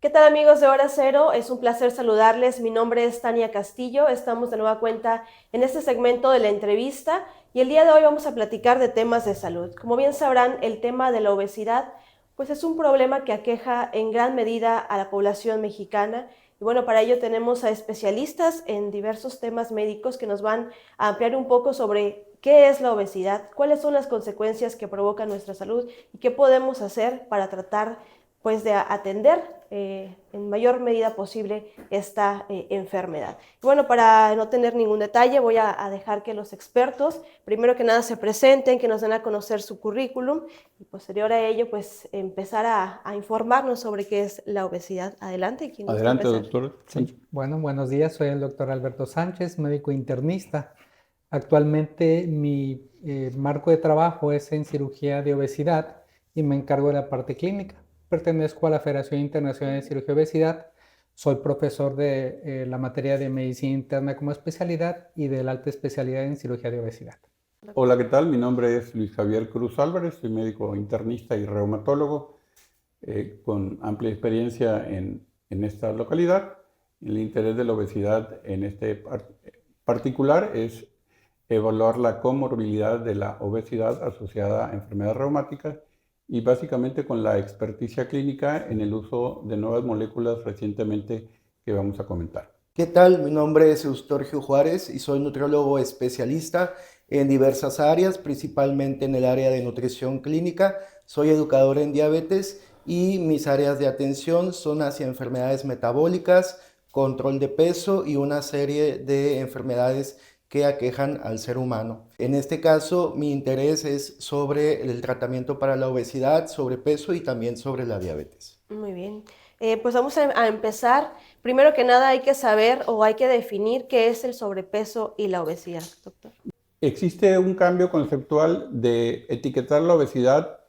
¿Qué tal amigos de Hora Cero? Es un placer saludarles. Mi nombre es Tania Castillo. Estamos de nueva cuenta en este segmento de la entrevista y el día de hoy vamos a platicar de temas de salud. Como bien sabrán, el tema de la obesidad pues es un problema que aqueja en gran medida a la población mexicana. Y bueno, para ello tenemos a especialistas en diversos temas médicos que nos van a ampliar un poco sobre qué es la obesidad, cuáles son las consecuencias que provoca nuestra salud y qué podemos hacer para tratar pues de atender en mayor medida posible esta enfermedad. Y bueno, para no tener ningún detalle, voy a dejar que los expertos, primero que nada, se presenten, que nos den a conocer su currículum y posterior a ello, pues empezar a informarnos sobre qué es la obesidad. Adelante, quien guste Adelante, empezar. doctor Sí, Sánchez. bueno, buenos días, soy el doctor Alberto Sánchez, médico internista. Actualmente mi marco de trabajo es en cirugía de obesidad y me encargo de la parte clínica. Pertenezco a la Federación Internacional de Cirugía de Obesidad, soy profesor de la materia de medicina interna como especialidad y de la alta especialidad en cirugía de obesidad. Hola, ¿qué tal? Mi nombre es Luis Javier Cruz Álvarez, soy médico internista y reumatólogo con amplia experiencia en esta localidad. El interés de la obesidad en particular es evaluar la comorbilidad de la obesidad asociada a enfermedades reumáticas y básicamente con la experticia clínica en el uso de nuevas moléculas recientemente que vamos a comentar. ¿Qué tal? Mi nombre es Eustorgio Juárez y soy nutriólogo especialista en diversas áreas, principalmente en el área de nutrición clínica. Soy educador en diabetes y mis áreas de atención son hacia enfermedades metabólicas, control de peso y una serie de enfermedades que aquejan al ser humano. En este caso, mi interés es sobre el tratamiento para la obesidad, sobrepeso y también sobre la diabetes. Muy bien. Pues vamos a empezar. Primero que nada hay que saber o hay que definir qué es el sobrepeso y la obesidad, doctor. Existe un cambio conceptual de etiquetar la obesidad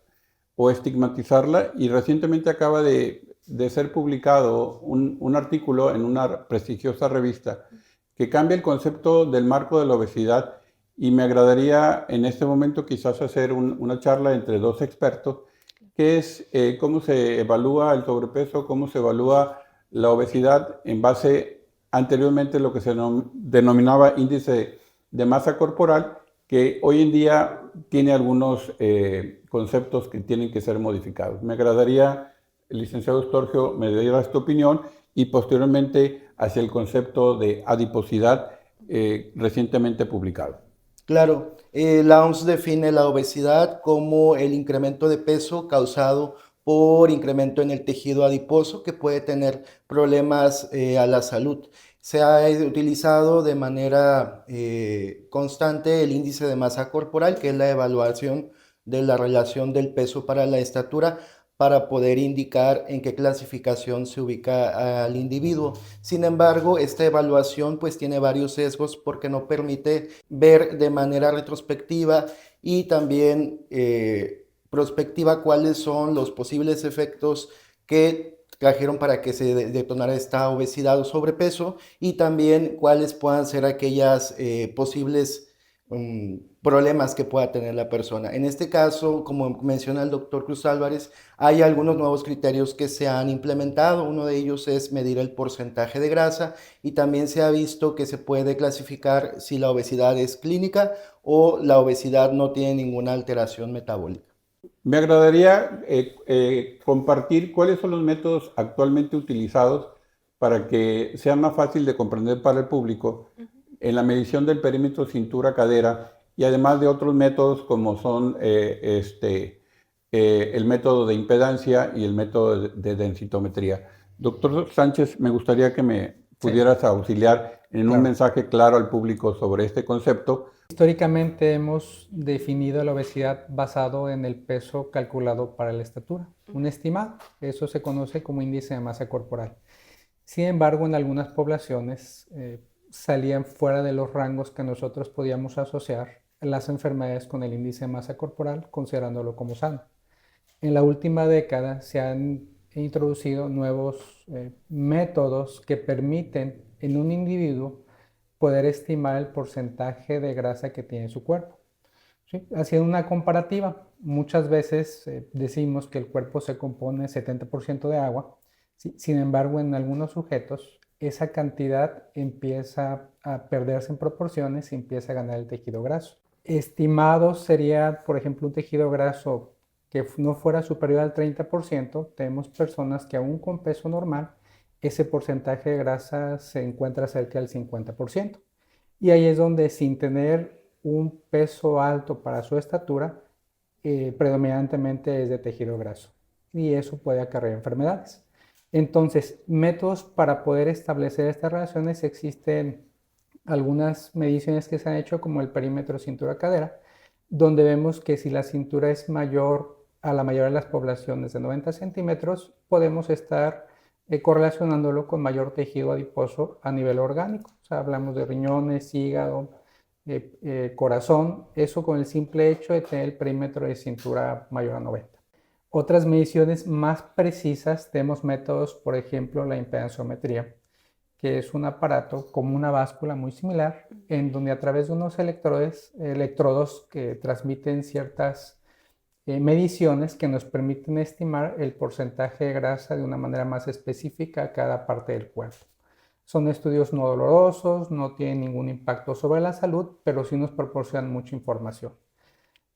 o estigmatizarla y recientemente acaba de ser publicado un artículo en una prestigiosa revista que cambia el concepto del marco de la obesidad y me agradaría en este momento quizás hacer una charla entre dos expertos que es cómo se evalúa el sobrepeso, cómo se evalúa la obesidad en base anteriormente a lo que se denominaba índice de masa corporal, que hoy en día tiene algunos conceptos que tienen que ser modificados. Me agradaría, el licenciado Estorgio, me diera esta opinión y posteriormente hacia el concepto de adiposidad recientemente publicado. Claro, la OMS define la obesidad como el incremento de peso causado por incremento en el tejido adiposo que puede tener problemas a la salud. Se ha utilizado de manera constante el índice de masa corporal, que es la evaluación de la relación del peso para la estatura, para poder indicar en qué clasificación se ubica al individuo. Sin embargo, esta evaluación pues tiene varios sesgos porque no permite ver de manera retrospectiva y también prospectiva cuáles son los posibles efectos que trajeron para que se detonara esta obesidad o sobrepeso y también cuáles puedan ser aquellas posibles problemas que pueda tener la persona. En este caso, como menciona el doctor Cruz Álvarez, hay algunos nuevos criterios que se han implementado. Uno de ellos es medir el porcentaje de grasa y también se ha visto que se puede clasificar si la obesidad es clínica o la obesidad no tiene ninguna alteración metabólica. Me agradaría compartir cuáles son los métodos actualmente utilizados para que sea más fácil de comprender para el público en la medición del perímetro cintura-cadera y además de otros métodos como son el método de impedancia y el método de densitometría. Doctor Sánchez, me gustaría que me Sí, pudieras auxiliar en un claro. mensaje claro al público sobre este concepto. Históricamente hemos definido la obesidad basado en el peso calculado para la estatura, un estimado. Eso se conoce como índice de masa corporal. Sin embargo, en algunas poblaciones salían fuera de los rangos que nosotros podíamos asociar las enfermedades con el índice de masa corporal, considerándolo como sano. En la última década se han introducido nuevos métodos que permiten en un individuo poder estimar el porcentaje de grasa que tiene su cuerpo. ¿Sí? Haciendo una comparativa, muchas veces decimos que el cuerpo se compone 70% de agua. ¿sí? Sin embargo, en algunos sujetos, esa cantidad empieza a perderse en proporciones y empieza a ganar el tejido graso. Estimado sería, por ejemplo, un tejido graso que no fuera superior al 30%. Tenemos personas que aún con peso normal, ese porcentaje de grasa se encuentra cerca del 50%. Y ahí es donde, sin tener un peso alto para su estatura, predominantemente es de tejido graso. Y eso puede acarrear enfermedades. Entonces, métodos para poder establecer estas relaciones existen algunas mediciones que se han hecho, como el perímetro cintura-cadera, donde vemos que si la cintura es mayor a la mayoría de las poblaciones de 90 centímetros, podemos estar correlacionándolo con mayor tejido adiposo a nivel orgánico. O sea, hablamos de riñones, hígado, corazón, eso con el simple hecho de tener el perímetro de cintura mayor a 90. Otras mediciones más precisas, tenemos métodos, por ejemplo, la impedanciometría, que es un aparato como una báscula muy similar, en donde a través de unos electrodos que transmiten ciertas mediciones que nos permiten estimar el porcentaje de grasa de una manera más específica a cada parte del cuerpo. Son estudios no dolorosos, no tienen ningún impacto sobre la salud, pero sí nos proporcionan mucha información.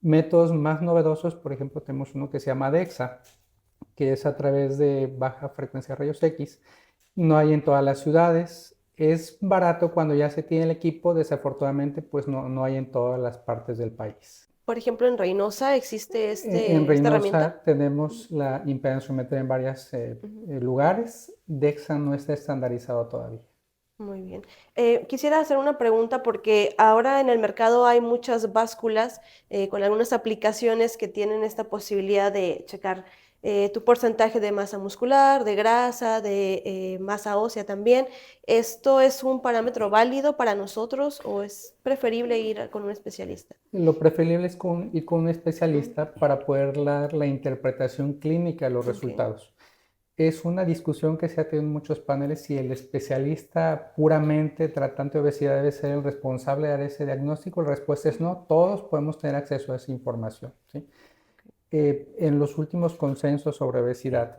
Métodos más novedosos, por ejemplo, tenemos uno que se llama DEXA, que es a través de baja frecuencia de rayos X. No hay en todas las ciudades. Es barato cuando ya se tiene el equipo, desafortunadamente pues no hay en todas las partes del país. Por ejemplo, en Reynosa existe En esta herramienta. Reynosa tenemos la impedanciometría en varios lugares. DEXA no está estandarizado todavía. Muy bien. Quisiera hacer una pregunta porque ahora en el mercado hay muchas básculas con algunas aplicaciones que tienen esta posibilidad de checar tu porcentaje de masa muscular, de grasa, de masa ósea también. ¿Esto es un parámetro válido para nosotros o es preferible ir con un especialista? Lo preferible es ir con un especialista para poder dar la interpretación clínica de los resultados. Es una discusión que se ha tenido en muchos paneles si el especialista puramente tratante de obesidad debe ser el responsable de dar ese diagnóstico. La respuesta es no, todos podemos tener acceso a esa información, ¿sí? En los últimos consensos sobre obesidad,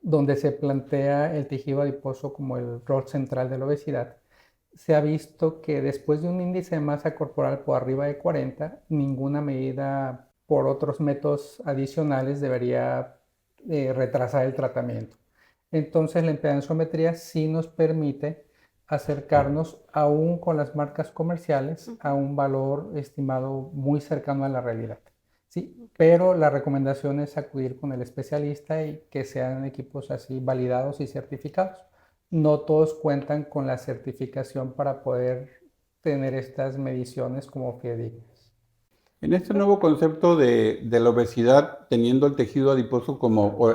donde se plantea el tejido adiposo como el rol central de la obesidad, se ha visto que después de un índice de masa corporal por arriba de 40, ninguna medida por otros métodos adicionales debería retrasar el tratamiento. Entonces la impedanciometría sí nos permite acercarnos, aún con las marcas comerciales, a un valor estimado muy cercano a la realidad. Sí, pero la recomendación es acudir con el especialista y que sean equipos así validados y certificados. No todos cuentan con la certificación para poder tener estas mediciones como fidedignas. En este nuevo concepto de la obesidad, teniendo el tejido adiposo como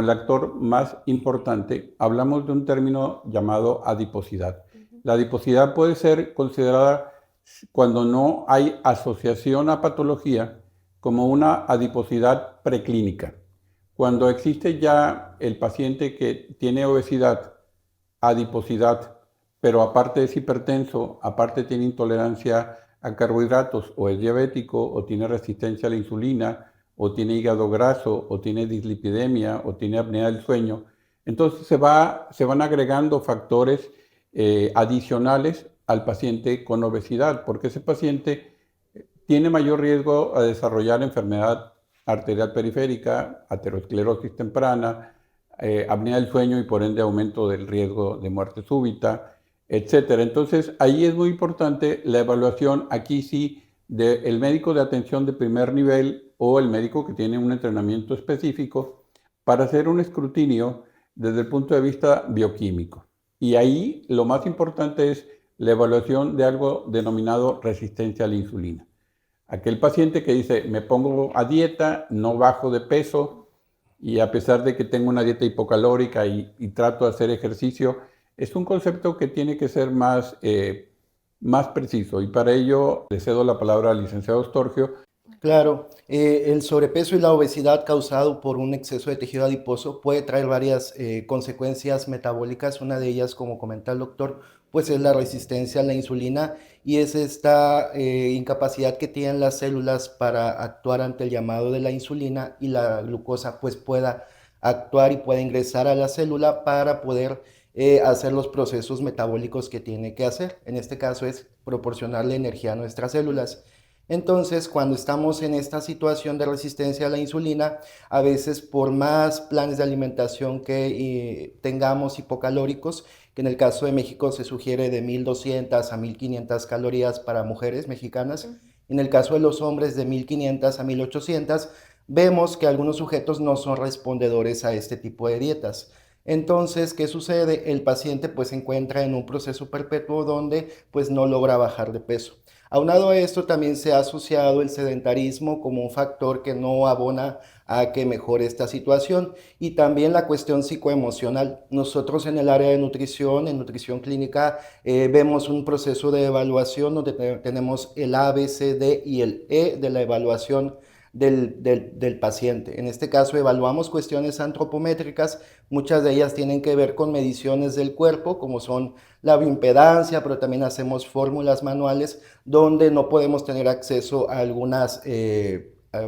el actor más importante, hablamos de un término llamado adiposidad. La adiposidad puede ser considerada, cuando no hay asociación a patología, como una adiposidad preclínica. Cuando existe ya el paciente que tiene obesidad, adiposidad, pero aparte es hipertenso, aparte tiene intolerancia a carbohidratos, o es diabético, o tiene resistencia a la insulina, o tiene hígado graso, o tiene dislipidemia, o tiene apnea del sueño, entonces se van agregando factores adicionales al paciente con obesidad, porque ese paciente tiene mayor riesgo a desarrollar enfermedad arterial periférica, aterosclerosis temprana, apnea del sueño y por ende aumento del riesgo de muerte súbita, etcétera. Entonces ahí es muy importante la evaluación, aquí sí, del médico de atención de primer nivel o el médico que tiene un entrenamiento específico para hacer un escrutinio desde el punto de vista bioquímico. Y ahí lo más importante es la evaluación de algo denominado resistencia a la insulina. Aquel paciente que dice, me pongo a dieta, no bajo de peso, y a pesar de que tengo una dieta hipocalórica y trato de hacer ejercicio, es un concepto que tiene que ser más preciso. Y para ello le cedo la palabra al licenciado Storgio. Claro, el sobrepeso y la obesidad causado por un exceso de tejido adiposo puede traer varias consecuencias metabólicas. Una de ellas, como comenta el doctor, pues es la resistencia a la insulina y es esta incapacidad que tienen las células para actuar ante el llamado de la insulina y la glucosa pues pueda actuar y pueda ingresar a la célula para poder hacer los procesos metabólicos que tiene que hacer. En este caso es proporcionarle energía a nuestras células. Entonces, cuando estamos en esta situación de resistencia a la insulina, a veces por más planes de alimentación que tengamos hipocalóricos, que en el caso de México se sugiere de 1200 a 1500 calorías para mujeres mexicanas, en el caso de los hombres de 1500 a 1800, vemos que algunos sujetos no son respondedores a este tipo de dietas. Entonces, ¿qué sucede? El paciente pues se encuentra en un proceso perpetuo donde pues no logra bajar de peso. Aunado a esto, también se ha asociado el sedentarismo como un factor que no abona a que mejore esta situación, y también la cuestión psicoemocional. Nosotros en el área de nutrición, en nutrición clínica, vemos un proceso de evaluación donde tenemos el A, B, C, D y el E de la evaluación del paciente. En este caso evaluamos cuestiones antropométricas, muchas de ellas tienen que ver con mediciones del cuerpo, como son la bioimpedancia, pero también hacemos fórmulas manuales donde no podemos tener acceso a algunas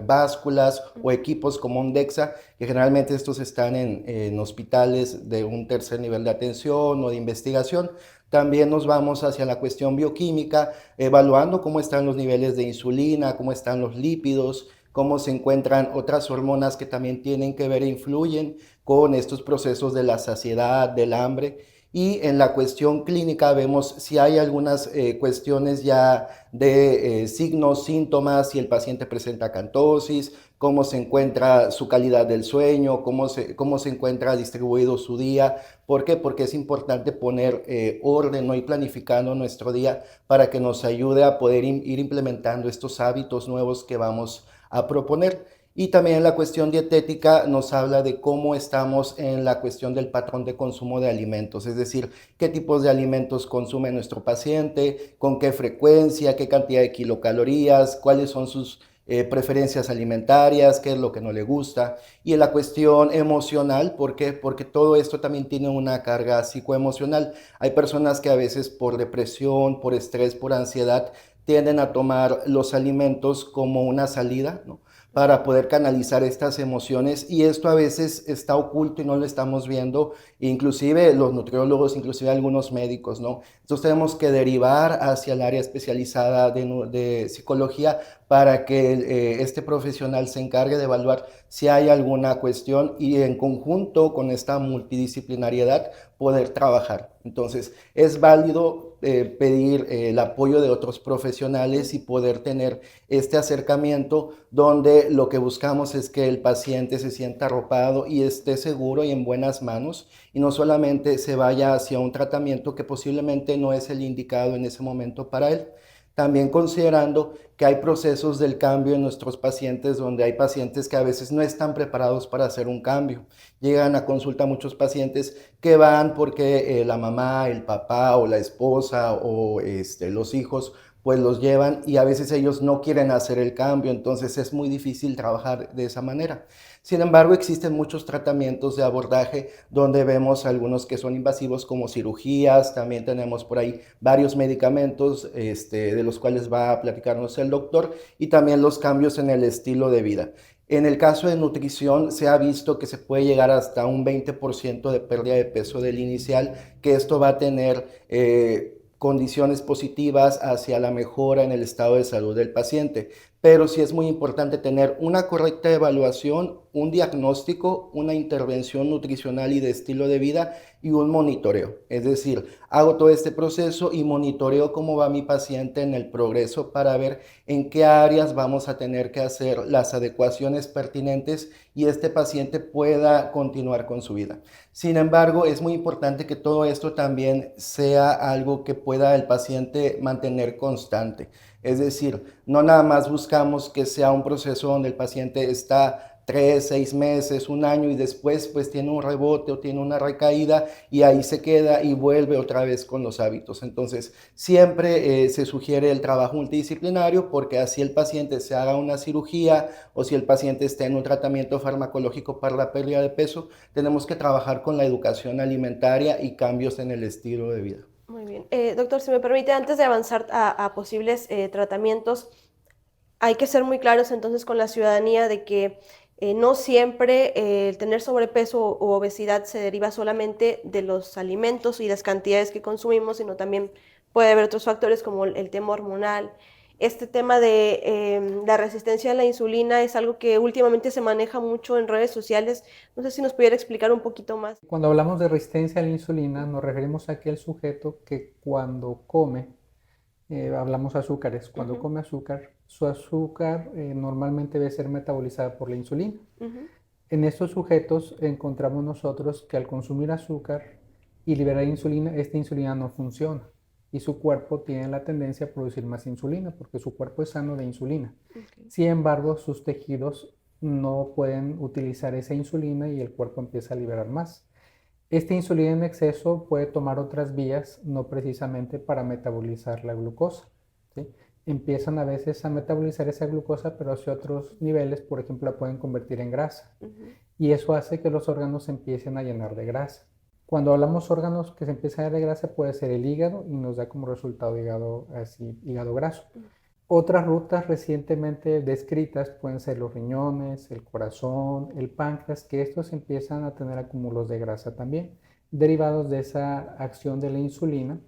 básculas o equipos como un DEXA, que generalmente estos están en hospitales de un tercer nivel de atención o de investigación. También nos vamos hacia la cuestión bioquímica, evaluando cómo están los niveles de insulina, cómo están los lípidos, cómo se encuentran otras hormonas que también tienen que ver e influyen con estos procesos de la saciedad, del hambre. Y en la cuestión clínica vemos si hay algunas cuestiones ya de signos, síntomas, si el paciente presenta acantosis, cómo se encuentra su calidad del sueño, cómo se encuentra distribuido su día. ¿Por qué? Porque es importante poner orden, ¿no? Y planificando nuestro día para que nos ayude a poder ir implementando estos hábitos nuevos que vamos a proponer. Y también la cuestión dietética nos habla de cómo estamos en la cuestión del patrón de consumo de alimentos, es decir, qué tipos de alimentos consume nuestro paciente, con qué frecuencia, qué cantidad de kilocalorías, cuáles son sus preferencias alimentarias, qué es lo que no le gusta. Y en la cuestión emocional, ¿por qué? Porque todo esto también tiene una carga psicoemocional. Hay personas que a veces por depresión, por estrés, por ansiedad, tienden a tomar los alimentos como una salida, ¿no? Para poder canalizar estas emociones, y esto a veces está oculto y no lo estamos viendo, inclusive los nutriólogos, inclusive algunos médicos, ¿no? Entonces tenemos que derivar hacia el área especializada de psicología para que este profesional se encargue de evaluar si hay alguna cuestión y en conjunto con esta multidisciplinariedad poder trabajar. Entonces es válido pedir el apoyo de otros profesionales y poder tener este acercamiento donde lo que buscamos es que el paciente se sienta arropado y esté seguro y en buenas manos, y no solamente se vaya hacia un tratamiento que posiblemente no es el indicado en ese momento para él. También considerando que hay procesos del cambio en nuestros pacientes, donde hay pacientes que a veces no están preparados para hacer un cambio. Llegan a consulta muchos pacientes que van porque la mamá, el papá o la esposa o los hijos pues los llevan, y a veces ellos no quieren hacer el cambio, entonces es muy difícil trabajar de esa manera. Sin embargo, existen muchos tratamientos de abordaje donde vemos algunos que son invasivos como cirugías, también tenemos por ahí varios medicamentos de los cuales va a platicarnos el doctor, y también los cambios en el estilo de vida. En el caso de nutrición se ha visto que se puede llegar hasta un 20% de pérdida de peso del inicial, que esto va a tener condiciones positivas hacia la mejora en el estado de salud del paciente. Pero sí es muy importante tener una correcta evaluación, un diagnóstico, una intervención nutricional y de estilo de vida y un monitoreo. Es decir, hago todo este proceso y monitoreo cómo va mi paciente en el progreso para ver en qué áreas vamos a tener que hacer las adecuaciones pertinentes y este paciente pueda continuar con su vida. Sin embargo, es muy importante que todo esto también sea algo que pueda el paciente mantener constante. Es decir, no nada más buscamos que sea un proceso donde el paciente está 3, 6 meses, un año y después pues tiene un rebote o tiene una recaída y ahí se queda y vuelve otra vez con los hábitos. Entonces siempre se sugiere el trabajo multidisciplinario, porque así el paciente se haga una cirugía o si el paciente está en un tratamiento farmacológico para la pérdida de peso, tenemos que trabajar con la educación alimentaria y cambios en el estilo de vida. Muy bien. Doctor, si me permite, antes de avanzar a posibles tratamientos, hay que ser muy claros entonces con la ciudadanía de que No siempre el tener sobrepeso u obesidad se deriva solamente de los alimentos y las cantidades que consumimos, sino también puede haber otros factores como el tema hormonal. Este tema de la resistencia a la insulina es algo que últimamente se maneja mucho en redes sociales. No sé si nos pudiera explicar un poquito más. Cuando hablamos de resistencia a la insulina, nos referimos a aquel sujeto que cuando come, hablamos azúcares, cuando come azúcar, su azúcar normalmente debe ser metabolizada por la insulina. En estos sujetos encontramos nosotros que al consumir azúcar y liberar insulina, esta insulina no funciona y su cuerpo tiene la tendencia a producir más insulina porque su cuerpo es sano de insulina. Sin embargo, sus tejidos no pueden utilizar esa insulina y el cuerpo empieza a liberar más. Esta insulina en exceso puede tomar otras vías, no precisamente para metabolizar la glucosa, ¿sí? Empiezan a veces a metabolizar esa glucosa, pero hacia otros niveles, por ejemplo, la pueden convertir en grasa. Y eso hace que los órganos se empiecen a llenar de grasa. Cuando hablamos órganos que se empiezan a llenar de grasa, puede ser el hígado y nos da como resultado hígado graso. Otras rutas recientemente descritas pueden ser los riñones, el corazón, el páncreas, que estos empiezan a tener acúmulos de grasa también, derivados de esa acción de la insulina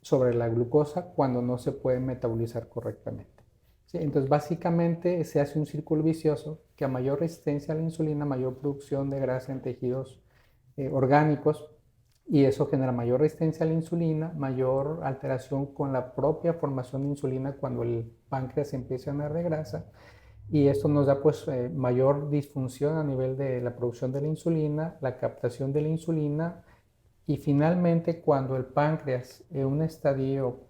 sobre la glucosa cuando no se puede metabolizar correctamente. ¿Sí? Entonces, básicamente se hace un círculo vicioso que a mayor resistencia a la insulina, mayor producción de grasa en tejidos orgánicos, y eso genera mayor resistencia a la insulina, mayor alteración con la propia formación de insulina cuando el páncreas se empieza a llenar de grasa, y esto nos da pues mayor disfunción a nivel de la producción de la insulina, la captación de la insulina, y finalmente cuando el páncreas en un estadio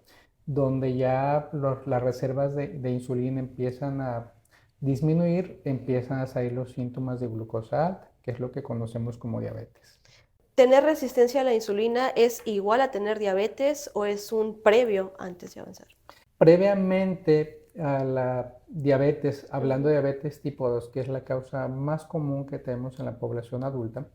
donde ya las reservas de insulina empiezan a disminuir, empiezan a salir los síntomas de glucosa alta, que es lo que conocemos como diabetes. ¿Tener resistencia a la insulina es igual a tener diabetes o es un previo antes de avanzar? Previamente a la diabetes, hablando de diabetes tipo 2, que es la causa más común que tenemos en la población adulta,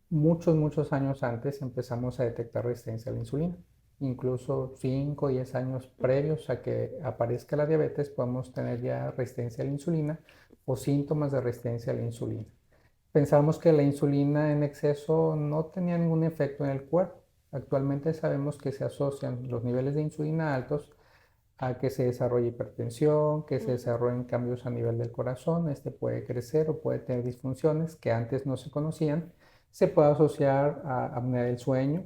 muchos años antes empezamos a detectar resistencia a la insulina. Incluso 5 o 10 años previos a que aparezca la diabetes, podemos tener ya resistencia a la insulina o síntomas de resistencia a la insulina. Pensábamos que la insulina en exceso no tenía ningún efecto en el cuerpo. Actualmente sabemos que se asocian los niveles de insulina altos a que se desarrolle hipertensión, que se desarrollen cambios a nivel del corazón. Este puede crecer o puede tener disfunciones que antes no se conocían. Se puede asociar a apnea del sueño,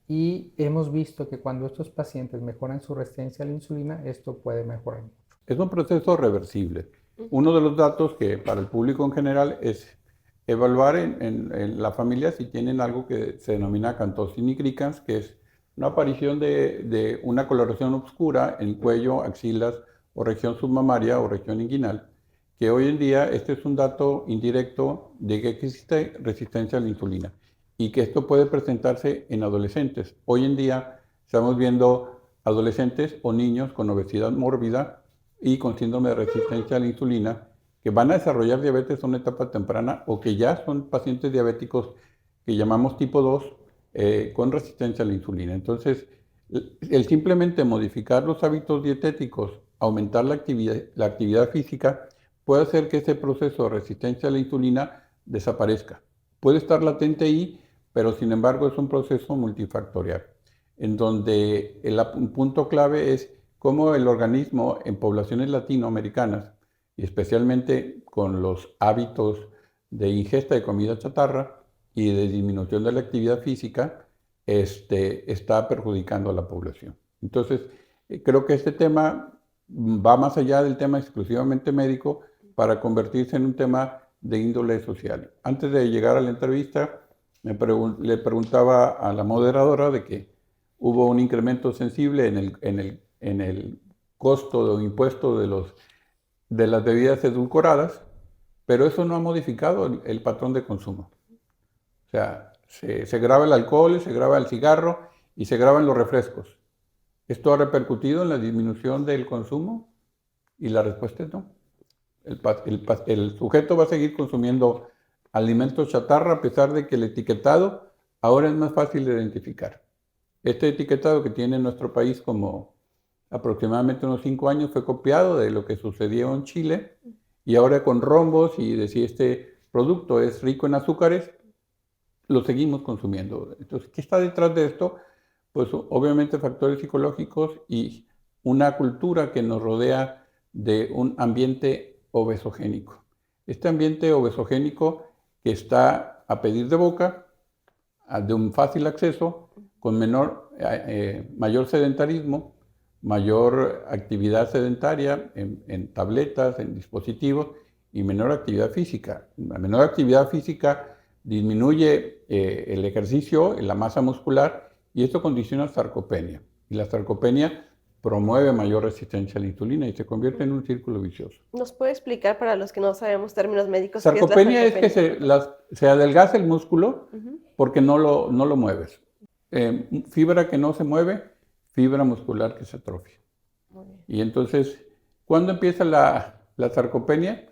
y hemos visto que cuando estos pacientes mejoran su resistencia a la insulina, esto puede mejorar mucho. Es un proceso reversible. Uno de los datos que para el público en general es evaluar en la familia si tienen algo que se denomina acanthosis nigricans, que es una aparición de una coloración oscura en cuello, axilas o región submamaria o región inguinal, que hoy en día este es un dato indirecto de que existe resistencia a la insulina y que esto puede presentarse en adolescentes. Hoy en día estamos viendo adolescentes o niños con obesidad mórbida y con síndrome de resistencia a la insulina que van a desarrollar diabetes en una etapa temprana o que ya son pacientes diabéticos que llamamos tipo 2 con resistencia a la insulina. Entonces, el simplemente modificar los hábitos dietéticos, aumentar la actividad física, puede hacer que ese proceso de resistencia a la insulina desaparezca. Puede estar latente ahí, pero sin embargo es un proceso multifactorial, en donde un punto clave es cómo el organismo en poblaciones latinoamericanas, y especialmente con los hábitos de ingesta de comida chatarra y de disminución de la actividad física, está perjudicando a la población. Entonces, creo que este tema va más allá del tema exclusivamente médico para convertirse en un tema de índole social. Antes de llegar a la entrevista, le preguntaba a la moderadora de que hubo un incremento sensible en el costo o impuesto de las bebidas edulcoradas, pero eso no ha modificado el patrón de consumo. O sea, se graba el alcohol, se graba el cigarro y se graban los refrescos. ¿Esto ha repercutido en la disminución del consumo? Y la respuesta es no. El sujeto va a seguir consumiendo alimentos chatarra a pesar de que el etiquetado ahora es más fácil de identificar. Este etiquetado que tiene nuestro país como aproximadamente unos 5 años fue copiado de lo que sucedió en Chile y ahora con rombos y decía producto es rico en azúcares, lo seguimos consumiendo. Entonces, ¿qué está detrás de esto? Pues obviamente factores psicológicos y una cultura que nos rodea de un ambiente obesogénico. Este ambiente obesogénico que está a pedir de boca, de un fácil acceso, con mayor sedentarismo, mayor actividad sedentaria en tabletas, en dispositivos y menor actividad física. La menor actividad física disminuye el ejercicio, la masa muscular, y esto condiciona sarcopenia. Y la sarcopenia promueve mayor resistencia a la insulina y se convierte en un círculo vicioso. ¿Nos puede explicar para los que no sabemos términos médicos Sarcopenia qué es la sarcopenia? es que se adelgaza el músculo porque no lo mueves. Fibra que no se mueve, fibra muscular que se atrofia. Y entonces, ¿cuándo empieza la sarcopenia?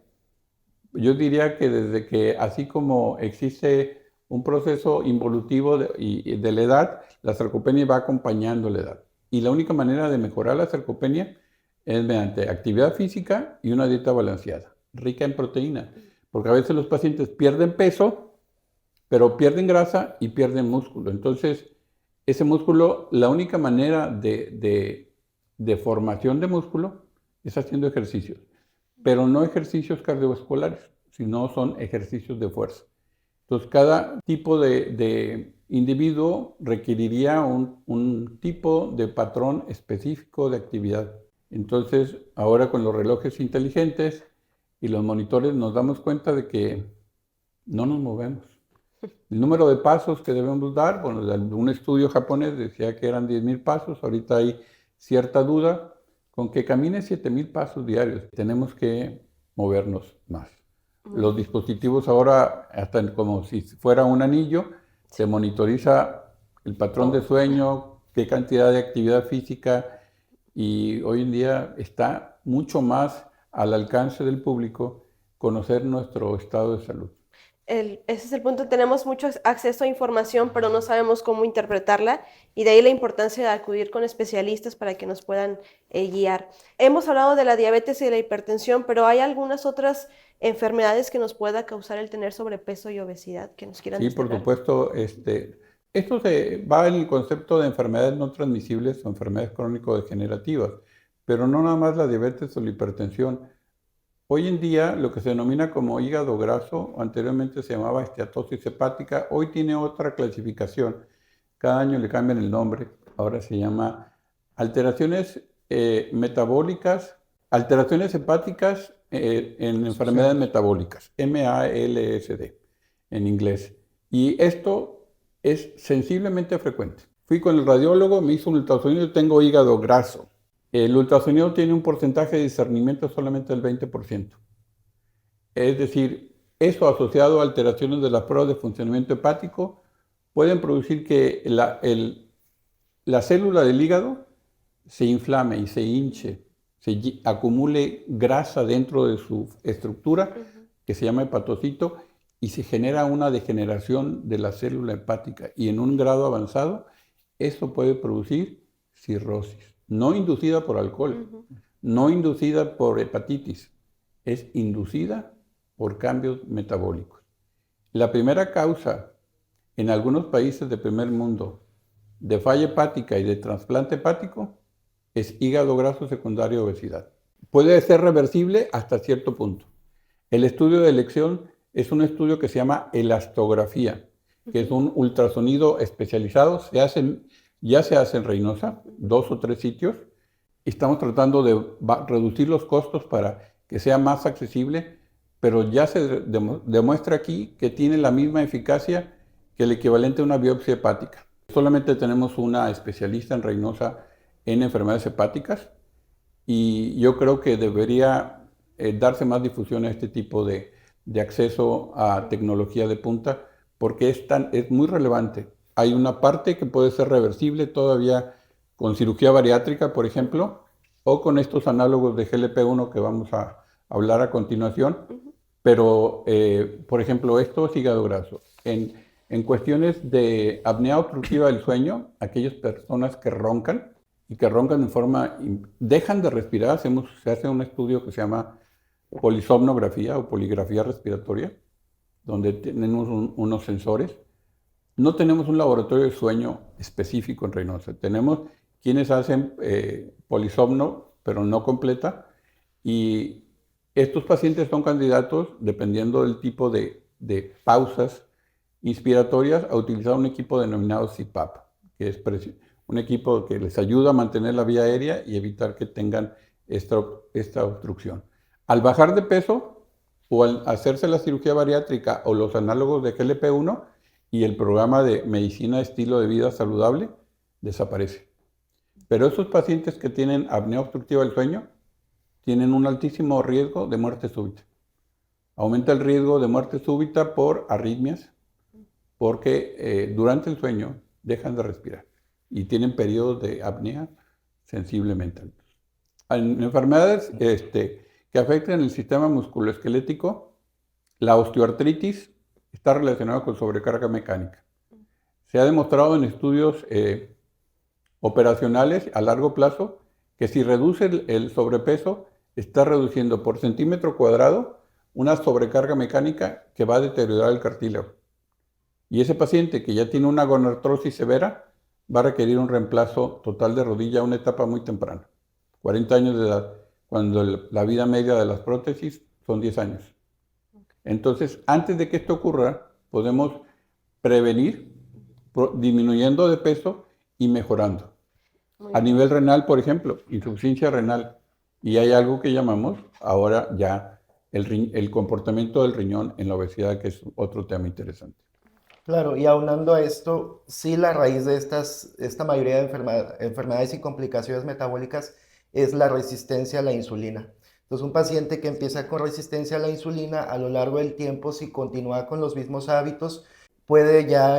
Yo diría que desde que, así como existe un proceso involutivo de la edad, la sarcopenia va acompañando la edad. Y la única manera de mejorar la sarcopenia es mediante actividad física y una dieta balanceada, rica en proteína. Porque a veces los pacientes pierden peso, pero pierden grasa y pierden músculo. Entonces, ese músculo, la única manera de formación de músculo es haciendo ejercicios, pero no ejercicios cardiovasculares, sino son ejercicios de fuerza. Entonces, cada tipo de individuo requeriría un tipo de patrón específico de actividad. Entonces, ahora con los relojes inteligentes y los monitores nos damos cuenta de que no nos movemos. El número de pasos que debemos dar, bueno, un estudio japonés decía que eran 10,000 pasos, ahorita hay cierta duda. Con que camine 7,000 pasos diarios, tenemos que movernos más. Los dispositivos ahora, hasta como si fuera un anillo, se monitoriza el patrón de sueño, qué cantidad de actividad física, y hoy en día está mucho más al alcance del público conocer nuestro estado de salud. Ese es el punto, tenemos mucho acceso a información, pero no sabemos cómo interpretarla, y de ahí la importancia de acudir con especialistas para que nos puedan guiar. Hemos hablado de la diabetes y de la hipertensión, pero ¿hay algunas otras enfermedades que nos pueda causar el tener sobrepeso y obesidad que nos quieran Sí, por destacar? supuesto. Esto se va en el concepto de enfermedades no transmisibles o enfermedades crónico-degenerativas, pero no nada más la diabetes o la hipertensión. Hoy en día, lo que se denomina como hígado graso, anteriormente se llamaba esteatosis hepática, hoy tiene otra clasificación. Cada año le cambian el nombre. Ahora se llama alteraciones metabólicas, alteraciones hepáticas en enfermedades metabólicas, MALSD en inglés. Y esto es sensiblemente frecuente. Fui con el radiólogo, me hizo un ultrasonido y tengo hígado graso. El ultrasonido tiene un porcentaje de discernimiento solamente del 20%. Es decir, eso asociado a alteraciones de las pruebas de funcionamiento hepático pueden producir que la célula del hígado se inflame y se hinche, se acumule grasa dentro de su estructura, que se llama hepatocito, y se genera una degeneración de la célula hepática. Y en un grado avanzado, eso puede producir cirrosis. No inducida por alcohol, no inducida por hepatitis, es inducida por cambios metabólicos. La primera causa en algunos países de primer mundo de falla hepática y de trasplante hepático es hígado graso secundario obesidad. Puede ser reversible hasta cierto punto. El estudio de elección es un estudio que se llama elastografía, que es un ultrasonido especializado, ya se hace en Reynosa, 2 o 3 sitios. Estamos tratando de reducir los costos para que sea más accesible, pero ya se demuestra aquí que tiene la misma eficacia que el equivalente a una biopsia hepática. Solamente tenemos una especialista en Reynosa en enfermedades hepáticas, y yo creo que debería darse más difusión a este tipo de acceso a tecnología de punta, porque es muy relevante. Hay una parte que puede ser reversible todavía con cirugía bariátrica, por ejemplo, o con estos análogos de GLP-1 que vamos a hablar a continuación. Pero, por ejemplo, esto es hígado graso. En cuestiones de apnea obstructiva del sueño, aquellas personas que roncan y que roncan en forma, dejan de respirar, se hace un estudio que se llama polisomnografía o poligrafía respiratoria, donde tenemos unos sensores. No tenemos un laboratorio de sueño específico en Reynosa. Tenemos quienes hacen polisomno, pero no completa, y estos pacientes son candidatos, dependiendo del tipo de pausas inspiratorias, a utilizar un equipo denominado CPAP, que es un equipo que les ayuda a mantener la vía aérea y evitar que tengan esta obstrucción. Al bajar de peso o al hacerse la cirugía bariátrica o los análogos de GLP-1 y el programa de medicina de estilo de vida saludable, desaparece. Pero esos pacientes que tienen apnea obstructiva del sueño tienen un altísimo riesgo de muerte súbita. Aumenta el riesgo de muerte súbita por arritmias, porque durante el sueño dejan de respirar y tienen periodos de apnea sensiblemente altos. En enfermedades que afectan el sistema musculoesquelético, la osteoartritis está relacionada con sobrecarga mecánica. Se ha demostrado en estudios operacionales a largo plazo que si reduce el sobrepeso, está reduciendo por centímetro cuadrado una sobrecarga mecánica que va a deteriorar el cartílago. Y ese paciente que ya tiene una gonartrosis severa va a requerir un reemplazo total de rodilla a una etapa muy temprana, 40 años de edad, cuando la vida media de las prótesis son 10 años. Entonces, antes de que esto ocurra, podemos prevenir disminuyendo de peso y mejorando. A nivel renal, por ejemplo, insuficiencia renal. Y hay algo que llamamos ahora ya el comportamiento del riñón en la obesidad, que es otro tema interesante. Claro, y aunando a esto, sí la raíz de esta mayoría de enfermedades y complicaciones metabólicas es la resistencia a la insulina. Entonces, un paciente que empieza con resistencia a la insulina, a lo largo del tiempo, si continúa con los mismos hábitos, puede ya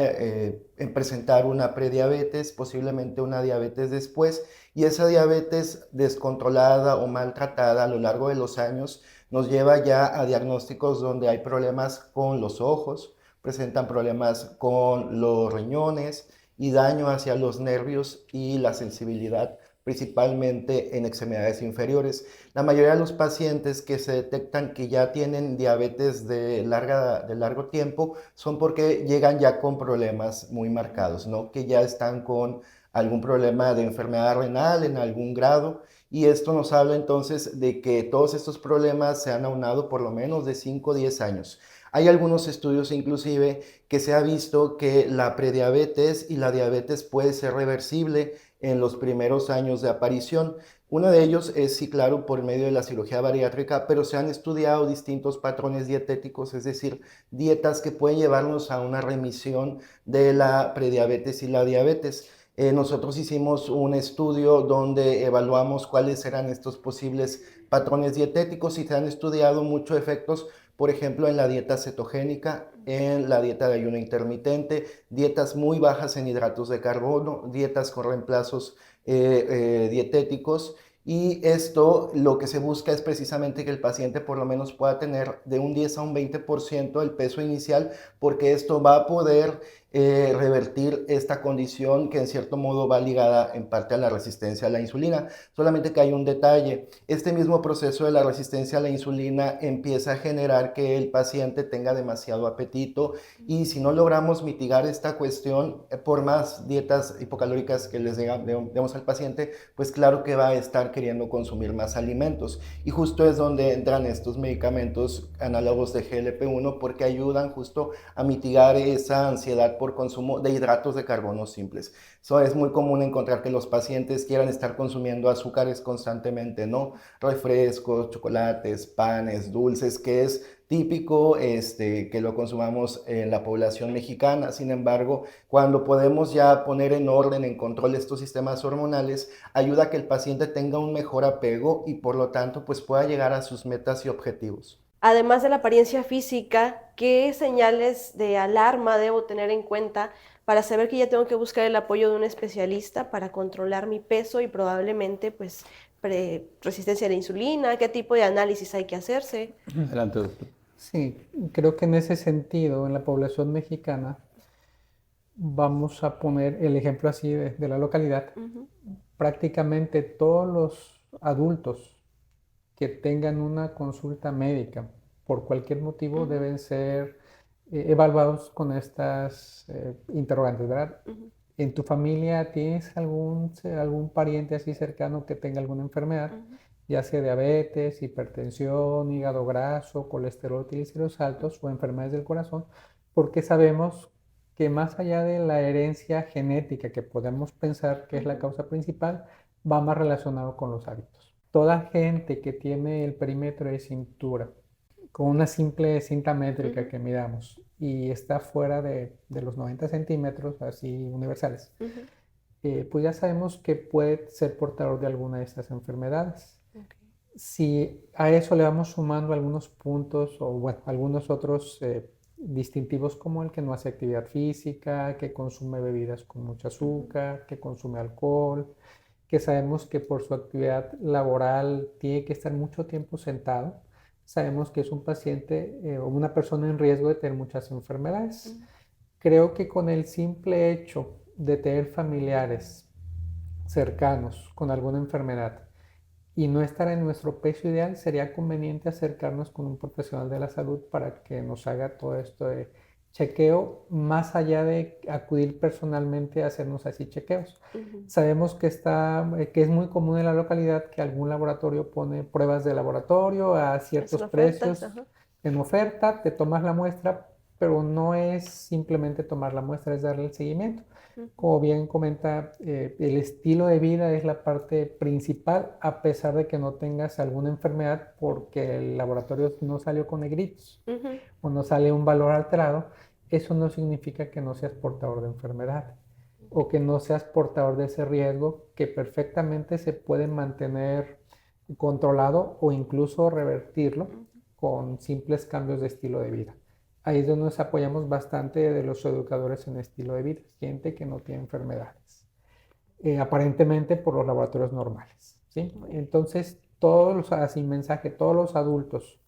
presentar una prediabetes, posiblemente una diabetes después, y esa diabetes descontrolada o maltratada a lo largo de los años nos lleva ya a diagnósticos donde hay problemas con los ojos, presentan problemas con los riñones y daño hacia los nervios y la sensibilidad, principalmente en extremidades inferiores. La mayoría de los pacientes que se detectan que ya tienen diabetes de largo tiempo son porque llegan ya con problemas muy marcados, ¿no? Que ya están con algún problema de enfermedad renal en algún grado, y esto nos habla entonces de que todos estos problemas se han aunado por lo menos de 5 o 10 años. Hay algunos estudios inclusive que se ha visto que la prediabetes y la diabetes puede ser reversible en los primeros años de aparición. Uno de ellos es, sí, claro, por medio de la cirugía bariátrica, pero se han estudiado distintos patrones dietéticos, es decir, dietas que pueden llevarnos a una remisión de la prediabetes y la diabetes. Nosotros hicimos un estudio donde evaluamos cuáles eran estos posibles patrones dietéticos y se han estudiado muchos efectos, por ejemplo, en la dieta cetogénica, en la dieta de ayuno intermitente, dietas muy bajas en hidratos de carbono, dietas con reemplazos dietéticos. Y esto lo que se busca es precisamente que el paciente por lo menos pueda tener de un 10 a un 20% el peso inicial, porque esto va a poder revertir esta condición que en cierto modo va ligada en parte a la resistencia a la insulina. Solamente que hay un detalle: este mismo proceso de la resistencia a la insulina empieza a generar que el paciente tenga demasiado apetito, y si no logramos mitigar esta cuestión, por más dietas hipocalóricas que les demos al paciente, pues claro que va a estar queriendo consumir más alimentos, y justo es donde entran estos medicamentos análogos de GLP-1, porque ayudan justo a mitigar esa ansiedad por consumo de hidratos de carbono simples. Eso es muy común encontrar que los pacientes quieran estar consumiendo azúcares constantemente, ¿no? Refrescos, chocolates, panes, dulces, que es típico que lo consumamos en la población mexicana. Sin embargo, cuando podemos ya poner en orden, en control estos sistemas hormonales, ayuda a que el paciente tenga un mejor apego y por lo tanto pues pueda llegar a sus metas y objetivos. Además de la apariencia física, ¿qué señales de alarma debo tener en cuenta para saber que ya tengo que buscar el apoyo de un especialista para controlar mi peso y probablemente pues resistencia a la insulina? ¿Qué tipo de análisis hay que hacerse? Adelante, doctor. Sí, creo que en ese sentido, en la población mexicana, vamos a poner el ejemplo así de la localidad. Prácticamente todos los adultos que tengan una consulta médica por cualquier motivo deben ser evaluados con estas interrogantes, ¿verdad? Ujú. ¿En tu familia tienes algún pariente así cercano que tenga alguna enfermedad, Ujú. ya sea diabetes, hipertensión, hígado graso, colesterol triglicéridos altos o enfermedades del corazón? Porque sabemos que más allá de la herencia genética que podemos pensar que es la Ujú. causa principal, va más relacionado con los hábitos. Toda gente que tiene el perímetro de cintura con una simple cinta métrica Ujú. que midamos y está fuera de los 90 centímetros, así universales, Ujú. pues ya sabemos que puede ser portador de alguna de estas enfermedades. Ok. Si a eso le vamos sumando algunos puntos o bueno, algunos otros distintivos como el que no hace actividad física, que consume bebidas con mucho Ujú. azúcar, que consume alcohol, que sabemos que por su actividad laboral tiene que estar mucho tiempo sentado, sabemos que es un paciente o una persona en riesgo de tener muchas enfermedades. Ujú. Creo que con el simple hecho de tener familiares cercanos con alguna enfermedad y no estar en nuestro peso ideal, sería conveniente acercarnos con un profesional de la salud para que nos haga todo esto de chequeo, más allá de acudir personalmente a hacernos así chequeos. Ujú. Sabemos que es muy común en la localidad que algún laboratorio pone pruebas de laboratorio a Hacen ciertos ofertas, precios ajá. en oferta, te tomas la muestra, pero no es simplemente tomar la muestra, es darle el seguimiento. Ujú. Como bien comenta, el estilo de vida es la parte principal, a pesar de que no tengas alguna enfermedad, porque el laboratorio no salió con negritos Ujú. o no sale un valor alterado. Eso no significa que no seas portador de enfermedad o que no seas portador de ese riesgo que perfectamente se puede mantener controlado o incluso revertirlo Ujú. con simples cambios de estilo de vida. Ahí es donde nos apoyamos bastante de los educadores en estilo de vida, gente que no tiene enfermedades, aparentemente por los laboratorios normales, ¿sí? Muy bien. Entonces, todos los, así mensaje, todos los adultos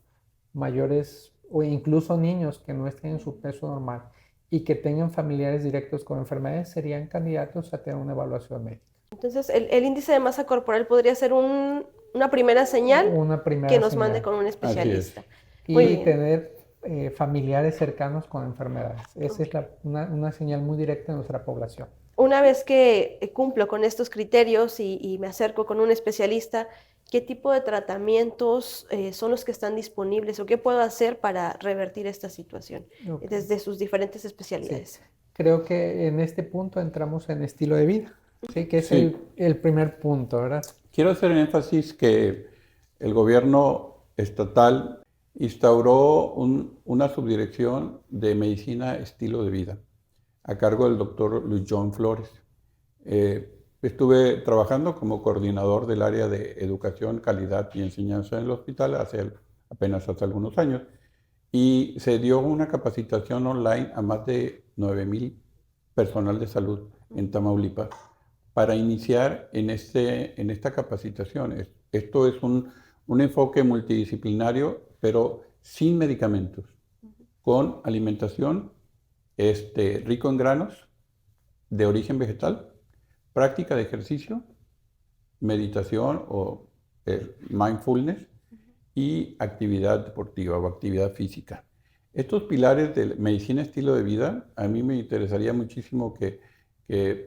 mayores o incluso niños que no estén en su Ujú. peso normal y que tengan familiares directos con enfermedades serían candidatos a tener una evaluación médica. Entonces, el índice de masa corporal podría ser una primera señal Una que primera nos mande señal. con un Así es. especialista. Muy Y bien. tener familiares cercanos con enfermedades. Esa Ok. es una señal muy directa de nuestra población. Una vez que cumplo con estos criterios y me acerco con un especialista, ¿qué tipo de tratamientos son los que están disponibles o qué puedo hacer para revertir esta situación Ok, desde sus diferentes sí. especialidades? Creo que en este punto entramos en estilo de vida, ¿sí? Que es Sí, el primer punto, ¿verdad? quiero hacer énfasis que el gobierno estatal instauró una subdirección de medicina estilo de vida a cargo del doctor Luis John Flores. Estuve trabajando como coordinador del área de educación, calidad y enseñanza en el hospital apenas hace algunos años y se dio una capacitación online a más de 9,000 personal de salud en Tamaulipas para iniciar en esta capacitación. Esto es un enfoque multidisciplinario, pero sin medicamentos, con alimentación rico en granos, de origen vegetal, práctica de ejercicio, meditación o mindfulness y actividad deportiva o actividad física. Estos pilares de medicina estilo de vida, a mí me interesaría muchísimo que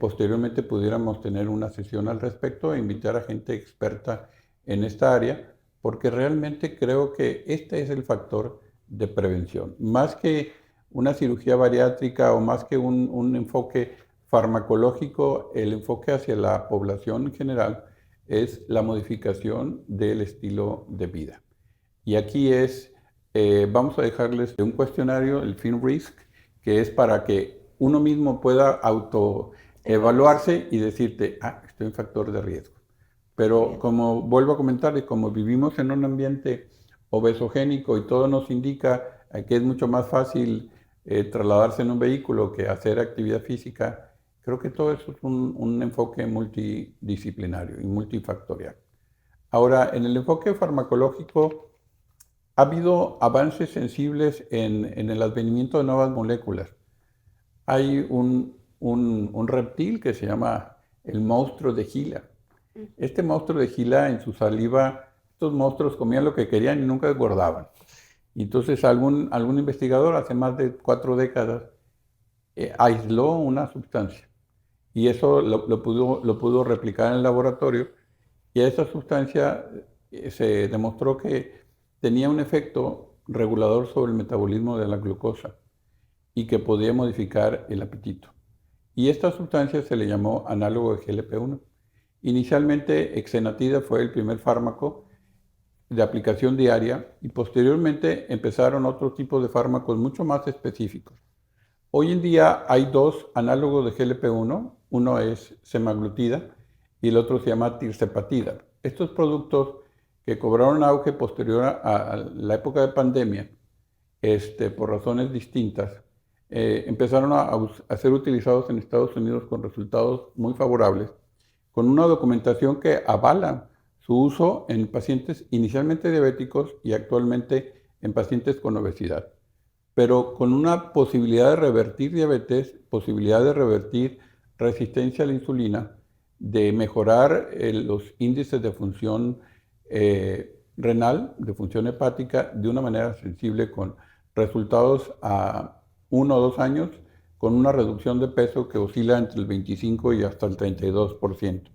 posteriormente pudiéramos tener una sesión al respecto e invitar a gente experta en esta área, porque realmente creo que este es el factor de prevención. Más que una cirugía bariátrica o más que un enfoque farmacológico, el enfoque hacia la población en general es la modificación del estilo de vida. Y aquí vamos a dejarles un cuestionario, el FinRisk, que es para que uno mismo pueda Evaluarse. autoevaluarse y decirte, estoy en factor de riesgo. Muy Pero bien. como vuelvo a comentarles, como vivimos en un ambiente obesogénico y todo nos indica que es mucho más fácil trasladarse en un vehículo que hacer actividad física, creo que todo eso es un enfoque multidisciplinario y multifactorial. Ahora, en el enfoque farmacológico, ha habido avances sensibles en el advenimiento de nuevas moléculas. Hay un reptil que se llama el monstruo de Gila. Ujú. Este monstruo de Gila, en su saliva, estos monstruos comían lo que querían y nunca engordaban. Y entonces algún investigador hace más de 4 décadas aisló una sustancia y eso lo pudo replicar en el laboratorio y a esa sustancia se demostró que tenía un efecto regulador sobre el metabolismo de la glucosa y que podía modificar el apetito. Y esta sustancia se le llamó análogo de GLP-1. Inicialmente, Exenatida fue el primer fármaco de aplicación diaria y posteriormente empezaron otros tipos de fármacos mucho más específicos. Hoy en día hay 2 análogos de GLP-1, uno es semaglutida y el otro se llama tirzepatida. Estos productos que cobraron auge posterior a la época de pandemia, por razones distintas, empezaron a ser utilizados en Estados Unidos con resultados muy favorables, con una documentación que avala su uso en pacientes inicialmente diabéticos y actualmente en pacientes con obesidad, pero con una posibilidad de revertir diabetes, posibilidad de revertir resistencia a la insulina, de mejorar los índices de función renal, de función hepática, de una manera sensible con resultados a 1 o 2 años, con una reducción de peso que oscila entre el 25 y hasta el 32%.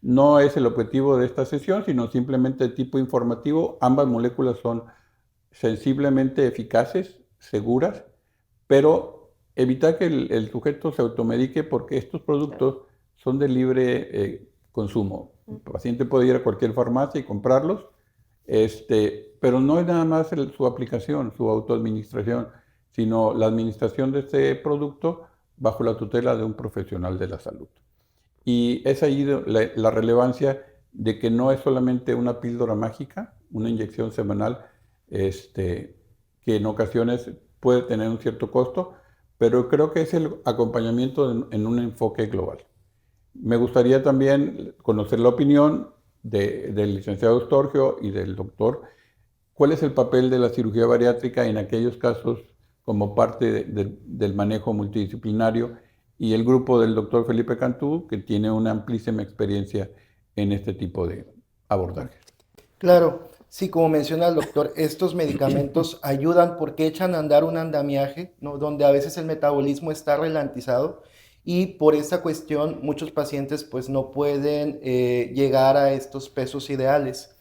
No es el objetivo de esta sesión, sino simplemente de tipo informativo. Ambas moléculas son sensiblemente eficaces, seguras, pero evitar que el sujeto se automedique porque estos productos son de libre consumo. El paciente puede ir a cualquier farmacia y comprarlos, pero no es nada más su aplicación, su autoadministración, sino la administración de este producto bajo la tutela de un profesional de la salud. Y es ahí la relevancia de que no es solamente una píldora mágica, una inyección semanal, que en ocasiones puede tener un cierto costo, pero creo que es el acompañamiento en un enfoque global. Me gustaría también conocer la opinión del licenciado Storgio y del doctor. ¿Cuál es el papel de la cirugía bariátrica en aquellos casos como parte del manejo multidisciplinario? Y el grupo del doctor Felipe Cantú, que tiene una amplísima experiencia en este tipo de abordajes. Claro, sí, como menciona el doctor, estos medicamentos ayudan porque echan a andar un andamiaje, ¿no? Donde a veces el metabolismo está ralentizado y por esa cuestión muchos pacientes pues no pueden llegar a estos pesos ideales.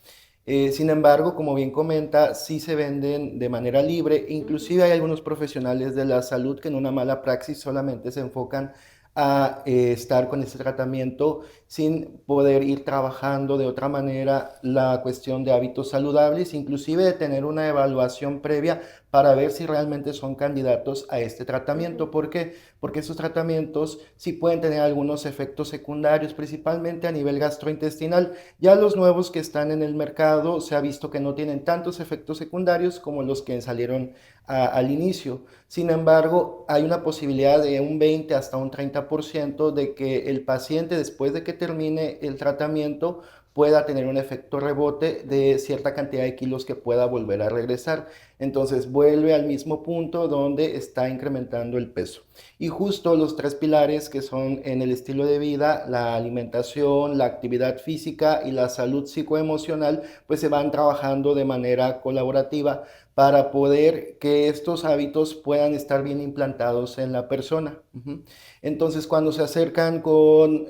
Sin embargo, como bien comenta, sí se venden de manera libre. Inclusive hay algunos profesionales de la salud que en una mala praxis solamente se enfocan a estar con este tratamiento sin poder ir trabajando de otra manera la cuestión de hábitos saludables, inclusive de tener una evaluación previa para ver si realmente son candidatos a este tratamiento. ¿Por qué? Porque esos tratamientos sí pueden tener algunos efectos secundarios, principalmente a nivel gastrointestinal. Ya los nuevos que están en el mercado se ha visto que no tienen tantos efectos secundarios como los que salieron al inicio. Sin embargo, hay una posibilidad de un 20 hasta un 30% de que el paciente, después de que termine el tratamiento, pueda tener un efecto rebote de cierta cantidad de kilos que pueda volver a regresar. Entonces vuelve al mismo punto donde está incrementando el peso. Y justo los 3 pilares que son en el estilo de vida, la alimentación, la actividad física y la salud psicoemocional, pues se van trabajando de manera colaborativa para poder que estos hábitos puedan estar bien implantados en la persona. Entonces, cuando se acercan con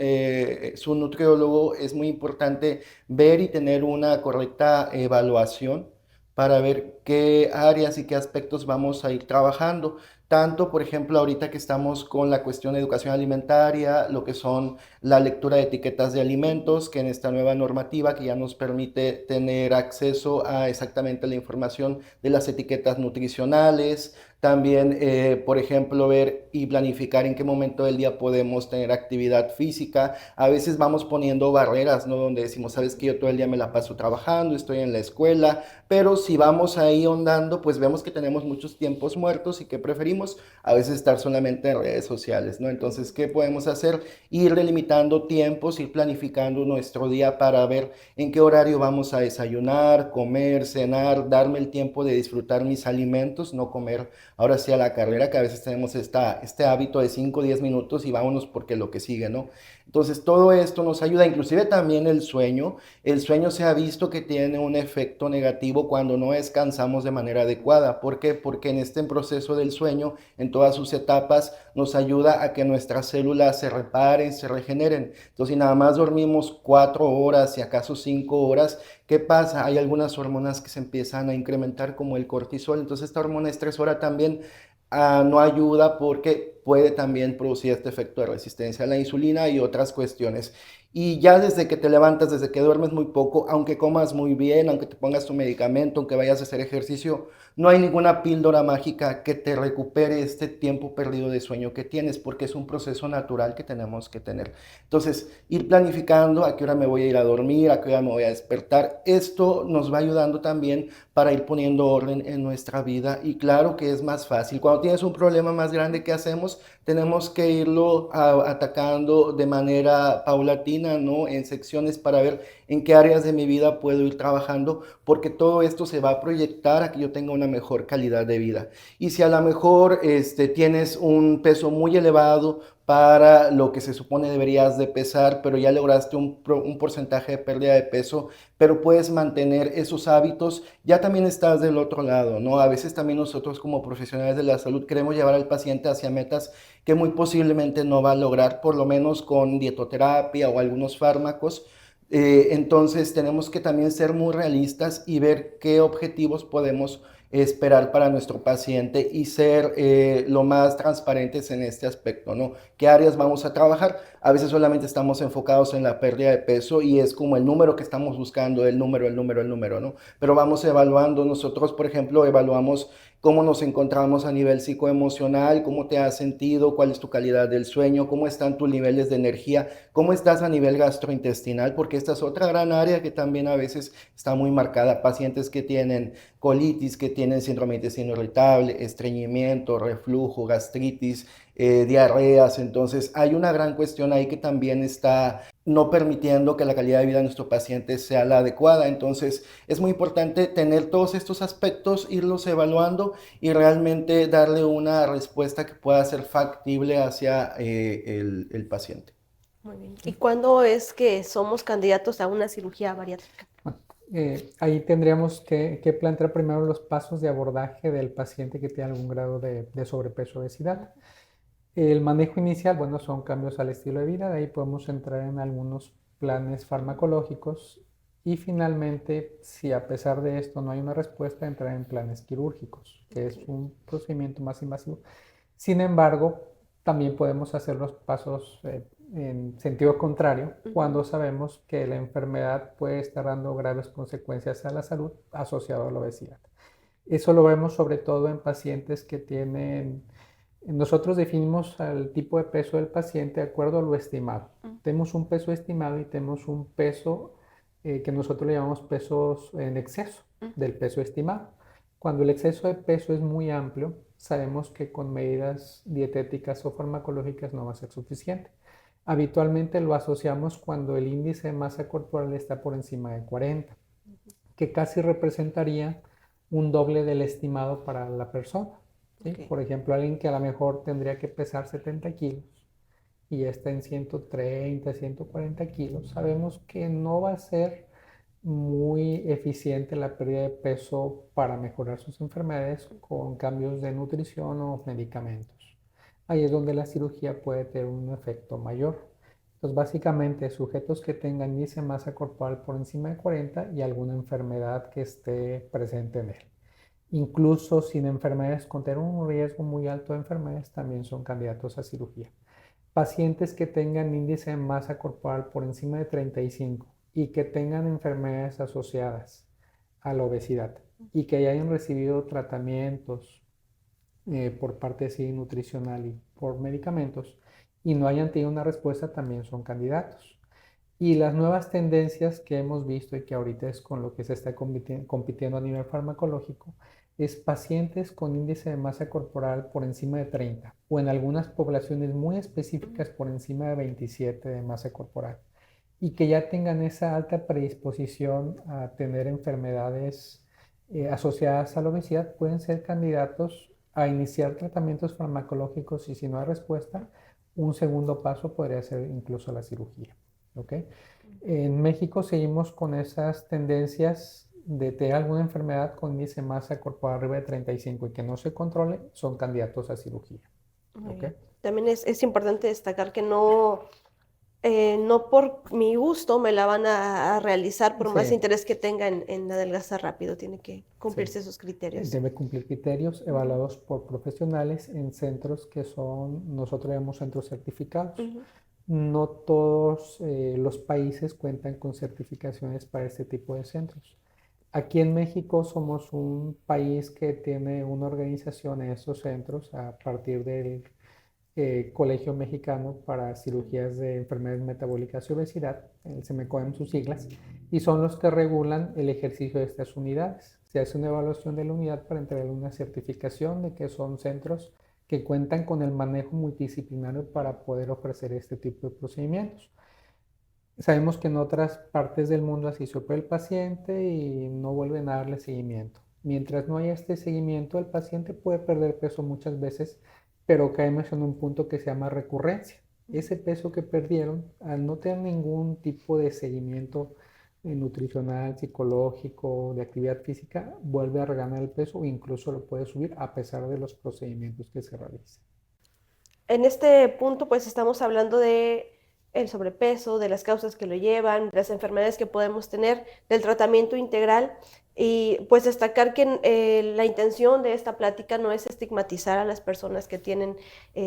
su nutriólogo, es muy importante ver y tener una correcta evaluación para ver qué áreas y qué aspectos vamos a ir trabajando. Tanto, por ejemplo, ahorita que estamos con la cuestión de educación alimentaria, lo que son la lectura de etiquetas de alimentos, que en esta nueva normativa que ya nos permite tener acceso a exactamente la información de las etiquetas nutricionales, también, por ejemplo, ver y planificar en qué momento del día podemos tener actividad física. A veces vamos poniendo barreras, ¿no? Donde decimos, sabes que yo todo el día me la paso trabajando, estoy en la escuela, pero si vamos ahí ahondando, pues vemos que tenemos muchos tiempos muertos y que preferimos a veces estar solamente en redes sociales, ¿no? Entonces, ¿qué podemos hacer? Ir delimitando tiempos, ir planificando nuestro día para ver en qué horario vamos a desayunar, comer, cenar, darme el tiempo de disfrutar mis alimentos, no comer ahora sí a la carrera, que a veces tenemos este hábito de 5 o 10 minutos y vámonos porque lo que sigue, ¿no? Entonces todo esto nos ayuda, inclusive también el sueño. El sueño se ha visto que tiene un efecto negativo cuando no descansamos de manera adecuada. ¿Por qué? Porque en este proceso del sueño, en todas sus etapas, nos ayuda a que nuestras células se reparen, se regeneren. Entonces, si nada más dormimos 4 horas, si acaso 5 horas, ¿qué pasa? Hay algunas hormonas que se empiezan a incrementar como el cortisol. Entonces, esta hormona estresora también no ayuda porque puede también producir este efecto de resistencia a la insulina y otras cuestiones. Y ya desde que te levantas, desde que duermes muy poco, aunque comas muy bien, aunque te pongas tu medicamento, aunque vayas a hacer ejercicio, no hay ninguna píldora mágica que te recupere este tiempo perdido de sueño que tienes, porque es un proceso natural que tenemos que tener. Entonces, ir planificando a qué hora me voy a ir a dormir, a qué hora me voy a despertar, esto nos va ayudando también para ir poniendo orden en nuestra vida. Y claro que es más fácil. Cuando tienes un problema más grande, ¿qué hacemos? Tenemos que irlo atacando de manera paulatina, ¿no? En secciones para ver en qué áreas de mi vida puedo ir trabajando, porque todo esto se va a proyectar a que yo tenga una mejor calidad de vida. Y si a lo mejor tienes un peso muy elevado para lo que se supone deberías de pesar, pero ya lograste un porcentaje de pérdida de peso, pero puedes mantener esos hábitos, ya también estás del otro lado, ¿no? A veces también nosotros como profesionales de la salud queremos llevar al paciente hacia metas que muy posiblemente no va a lograr, por lo menos con dietoterapia o algunos fármacos. Entonces tenemos que también ser muy realistas y ver qué objetivos podemos esperar para nuestro paciente y ser lo más transparentes en este aspecto, ¿no? ¿Qué áreas vamos a trabajar? A veces solamente estamos enfocados en la pérdida de peso y es como el número que estamos buscando, el número, ¿no? Pero vamos evaluando, nosotros, por ejemplo, evaluamos cómo nos encontramos a nivel psicoemocional, cómo te has sentido, cuál es tu calidad del sueño, cómo están tus niveles de energía, cómo estás a nivel gastrointestinal, porque esta es otra gran área que también a veces está muy marcada. Pacientes que tienen colitis, que tienen síndrome de intestino irritable, estreñimiento, reflujo, gastritis, diarreas. Entonces hay una gran cuestión ahí que también está no permitiendo que la calidad de vida de nuestro paciente sea la adecuada. Entonces es muy importante tener todos estos aspectos, irlos evaluando y realmente darle una respuesta que pueda ser factible hacia el paciente. Muy bien. ¿Y cuándo es que somos candidatos a una cirugía bariátrica? Bueno, ahí tendríamos que plantear primero los pasos de abordaje del paciente que tiene algún grado de sobrepeso o obesidad. El manejo inicial, bueno, son cambios al estilo de vida, de ahí podemos entrar en algunos planes farmacológicos y finalmente, si a pesar de esto no hay una respuesta, entrar en planes quirúrgicos, que es un procedimiento más invasivo. Sin embargo, también podemos hacer los pasos en sentido contrario cuando sabemos que la enfermedad puede estar dando graves consecuencias a la salud asociado a la obesidad. Eso lo vemos sobre todo en pacientes que tienen. Nosotros definimos el tipo de peso del paciente de acuerdo a lo estimado. Tenemos un peso estimado y tenemos un peso que nosotros le llamamos pesos en exceso del peso estimado. Cuando el exceso de peso es muy amplio, sabemos que con medidas dietéticas o farmacológicas no va a ser suficiente. Habitualmente lo asociamos cuando el índice de masa corporal está por encima de 40, que casi representaría un doble del estimado para la persona. ¿Sí? Okay. Por ejemplo, alguien que a lo mejor tendría que pesar 70 kilos y está en 130, 140 kilos, sabemos que no va a ser muy eficiente la pérdida de peso para mejorar sus enfermedades con cambios de nutrición o medicamentos. Ahí es donde la cirugía puede tener un efecto mayor. Entonces, básicamente, sujetos que tengan índice de masa corporal por encima de 40 y alguna enfermedad que esté presente en él. Incluso sin enfermedades, con tener un riesgo muy alto de enfermedades, también son candidatos a cirugía. Pacientes que tengan índice de masa corporal por encima de 35 y que tengan enfermedades asociadas a la obesidad y que hayan recibido tratamientos por parte de nutricional y por medicamentos y no hayan tenido una respuesta, también son candidatos. Y las nuevas tendencias que hemos visto y que ahorita es con lo que se está compitiendo a nivel farmacológico es pacientes con índice de masa corporal por encima de 30 o en algunas poblaciones muy específicas por encima de 27 de masa corporal y que ya tengan esa alta predisposición a tener enfermedades asociadas a la obesidad, pueden ser candidatos a iniciar tratamientos farmacológicos y si no hay respuesta, un segundo paso podría ser incluso la cirugía. ¿Ok? En México seguimos con esas tendencias de tener alguna enfermedad con índice de masa corporal arriba de 35 y que no se controle, son candidatos a cirugía. Muy ¿Ok? bien. También es importante destacar que no por mi gusto me la van a realizar por más Sí, interés que tenga en adelgazar rápido. Tiene que sí. cumplirse esos criterios. Debe cumplir criterios evaluados por profesionales en centros que son, nosotros llamamos centros certificados. Ujú. No todos los países cuentan con certificaciones para este tipo de centros. Aquí en México somos un país que tiene una organización en estos centros a partir del Colegio Mexicano para Cirugías de Enfermedades Metabólicas y Obesidad, el CEMECO en sus siglas, y son los que regulan el ejercicio de estas unidades. Se hace una evaluación de la unidad para entregarle una certificación de que son centros que cuentan con el manejo multidisciplinario para poder ofrecer este tipo de procedimientos. Sabemos que en otras partes del mundo así se opera el paciente y no vuelven a darle seguimiento. Mientras no haya este seguimiento, el paciente puede perder peso muchas veces, pero caemos en un punto que se llama recurrencia. Ese peso que perdieron, al no tener ningún tipo de seguimiento nutricional, psicológico, de actividad física, vuelve a reganar el peso o incluso lo puede subir a pesar de los procedimientos que se realicen. En este punto, pues estamos hablando de el sobrepeso, de las causas que lo llevan, de las enfermedades que podemos tener, del tratamiento integral y pues destacar que la intención de esta plática no es estigmatizar a las personas que tienen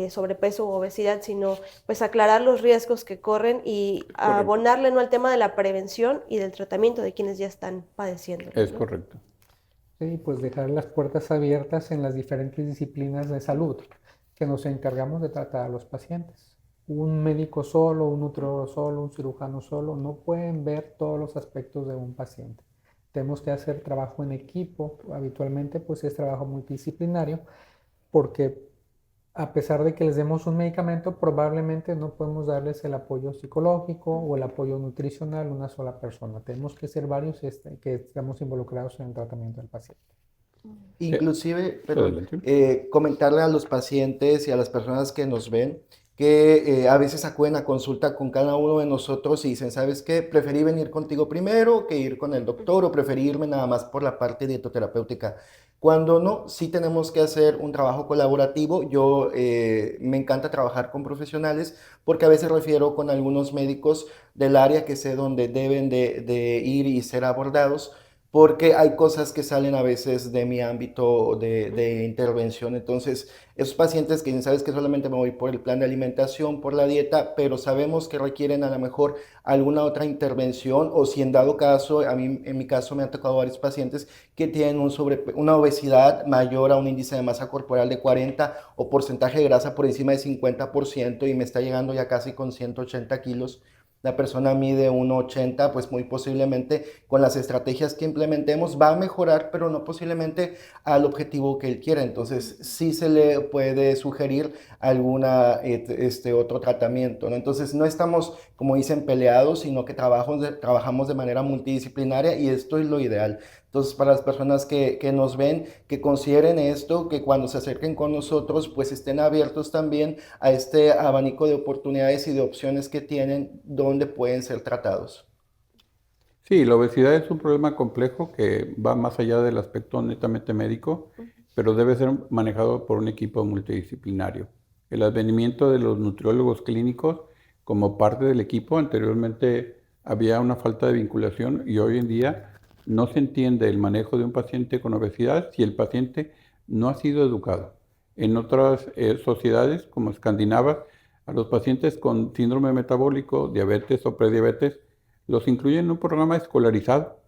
sobrepeso u obesidad, sino pues aclarar los riesgos que corren y Correcto. abonarle ¿no? al tema de la prevención y del tratamiento de quienes ya están padeciendo. Es ¿no? correcto. Sí, pues dejar las puertas abiertas en las diferentes disciplinas de salud que nos encargamos de tratar a los pacientes. Un médico solo, un nutriólogo solo, un cirujano solo, no pueden ver todos los aspectos de un paciente. Tenemos que hacer trabajo en equipo, habitualmente pues es trabajo multidisciplinario, porque a pesar de que les demos un medicamento, probablemente no podemos darles el apoyo psicológico o el apoyo nutricional a una sola persona. Tenemos que ser varios que estamos involucrados en el tratamiento del paciente. Inclusive, perdón, Adelante. comentarle a los pacientes y a las personas que nos ven que a veces acuden a consulta con cada uno de nosotros y dicen, ¿sabes qué? Preferí venir contigo primero que ir con el doctor o preferí irme nada más por la parte dietoterapéutica. Cuando no, sí tenemos que hacer un trabajo colaborativo. Yo me encanta trabajar con profesionales porque a veces refiero con algunos médicos del área que sé dónde deben de ir y ser abordados porque hay cosas que salen a veces de mi ámbito de intervención. Entonces, esos pacientes que dicen, sabes que solamente me voy por el plan de alimentación, por la dieta, pero sabemos que requieren a lo mejor alguna otra intervención, o si en dado caso, a mí en mi caso me han tocado varios pacientes que tienen una obesidad mayor a un índice de masa corporal de 40 o porcentaje de grasa por encima de 50% y me está llegando ya casi con 180 kilos. La persona mide 1,80, pues muy posiblemente con las estrategias que implementemos va a mejorar, pero no posiblemente al objetivo que él quiera. Entonces, sí se le puede sugerir alguna otro tratamiento, ¿no? Entonces, no estamos, como dicen, peleados, sino que trabajamos de manera multidisciplinaria y esto es lo ideal. Entonces, para las personas que nos ven, que consideren esto, que cuando se acerquen con nosotros, pues estén abiertos también a este abanico de oportunidades y de opciones que tienen donde pueden ser tratados. Sí, la obesidad es un problema complejo que va más allá del aspecto netamente médico, pero debe ser manejado por un equipo multidisciplinario. El advenimiento de los nutriólogos clínicos como parte del equipo, anteriormente había una falta de vinculación y hoy en día no se entiende el manejo de un paciente con obesidad si el paciente no ha sido educado. En otras sociedades como escandinavas, a los pacientes con síndrome metabólico, diabetes o prediabetes, los incluyen en un programa escolarizado.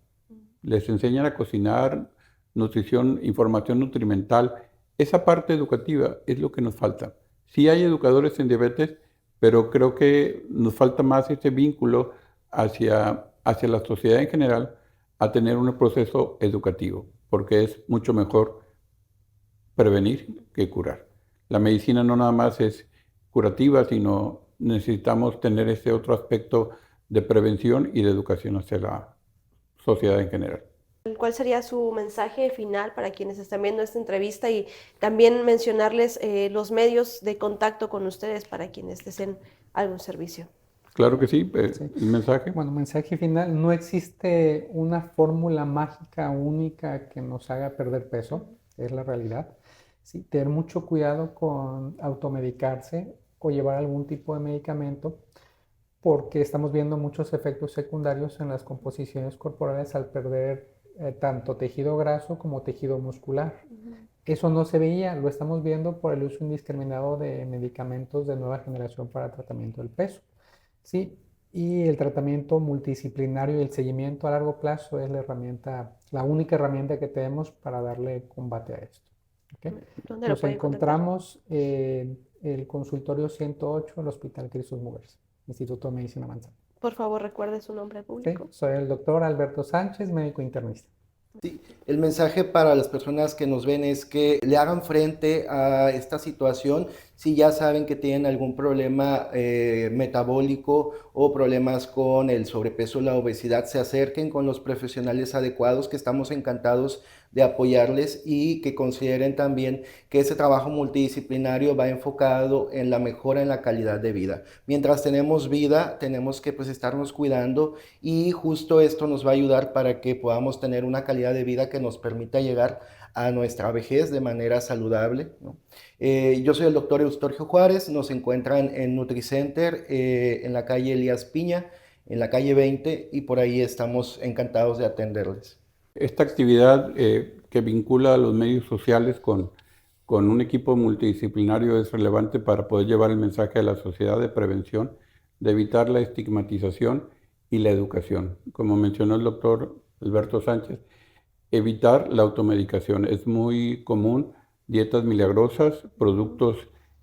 Les enseñan a cocinar, nutrición, información nutrimental. Esa parte educativa es lo que nos falta. Sí hay educadores en diabetes, pero creo que nos falta más ese vínculo hacia la sociedad en general a tener un proceso educativo, porque es mucho mejor prevenir que curar. La medicina no nada más es curativa, sino necesitamos tener ese otro aspecto de prevención y de educación hacia la sociedad en general. ¿Cuál sería su mensaje final para quienes están viendo esta entrevista y también mencionarles los medios de contacto con ustedes para quienes deseen algún servicio? Claro que sí, Sí. el mensaje. Bueno, mensaje final, no existe una fórmula mágica única que nos haga perder peso, es la realidad. Sí, tener mucho cuidado con automedicarse o llevar algún tipo de medicamento, porque estamos viendo muchos efectos secundarios en las composiciones corporales al perder tanto tejido graso como tejido muscular. Eso no se veía, lo estamos viendo por el uso indiscriminado de medicamentos de nueva generación para tratamiento del peso. Sí, y el tratamiento multidisciplinario y el seguimiento a largo plazo es la herramienta, la única herramienta que tenemos para darle combate a esto. ¿Ok? ¿Dónde lo Nos pueden contactar? encontramos en el consultorio 108 del Hospital Cristos Muguerza, Instituto de Medicina Manzana. Por favor, recuerde su nombre Sí, público. soy el doctor Alberto Sánchez, médico internista. Sí, el mensaje para las personas que nos ven es que le hagan frente a esta situación si ya saben que tienen algún problema metabólico o problemas con el sobrepeso o la obesidad, se acerquen con los profesionales adecuados, que estamos encantados de apoyarles, y que consideren también que ese trabajo multidisciplinario va enfocado en la mejora en la calidad de vida. Mientras tenemos vida, tenemos que pues estarnos cuidando, y justo esto nos va a ayudar para que podamos tener una calidad de vida que nos permita llegar a nuestra vejez de manera saludable, ¿no? Yo soy el doctor Eustorgio Juárez, nos encuentran en NutriCenter, en la calle Elías Piña, en la calle 20, y por ahí estamos encantados de atenderles. Esta actividad que vincula a los medios sociales con un equipo multidisciplinario es relevante para poder llevar el mensaje a la sociedad de prevención, de evitar la estigmatización y la educación. Como mencionó el doctor Alberto Sánchez, evitar la automedicación. Es muy común dietas milagrosas, productos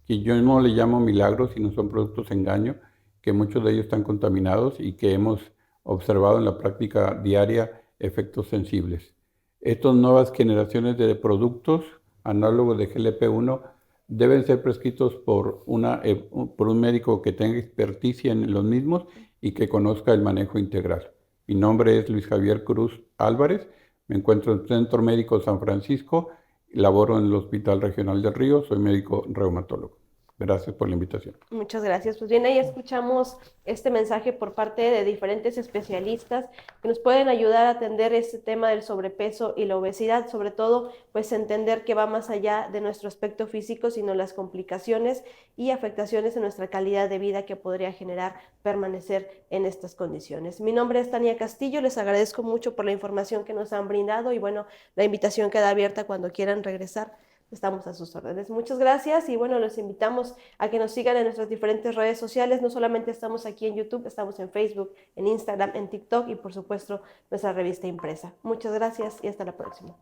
que yo no le llamo milagros, sino son productos engaño, que muchos de ellos están contaminados y que hemos observado en la práctica diaria efectos sensibles. Estas nuevas generaciones de productos análogos de GLP-1 deben ser prescritos por un médico que tenga experticia en los mismos y que conozca el manejo integral. Mi nombre es Luis Javier Cruz Álvarez, me encuentro en el Centro Médico San Francisco, laboro en el Hospital Regional del Río, soy médico reumatólogo. Gracias por la invitación. Muchas gracias. Pues bien, ahí escuchamos este mensaje por parte de diferentes especialistas que nos pueden ayudar a atender este tema del sobrepeso y la obesidad, sobre todo pues entender que va más allá de nuestro aspecto físico, sino las complicaciones y afectaciones en nuestra calidad de vida que podría generar permanecer en estas condiciones. Mi nombre es Tania Castillo, les agradezco mucho por la información que nos han brindado y bueno, la invitación queda abierta cuando quieran regresar. Estamos a sus órdenes. Muchas gracias y bueno, los invitamos a que nos sigan en nuestras diferentes redes sociales. No solamente estamos aquí en YouTube, estamos en Facebook, en Instagram, en TikTok y por supuesto nuestra revista impresa. Muchas gracias y hasta la próxima.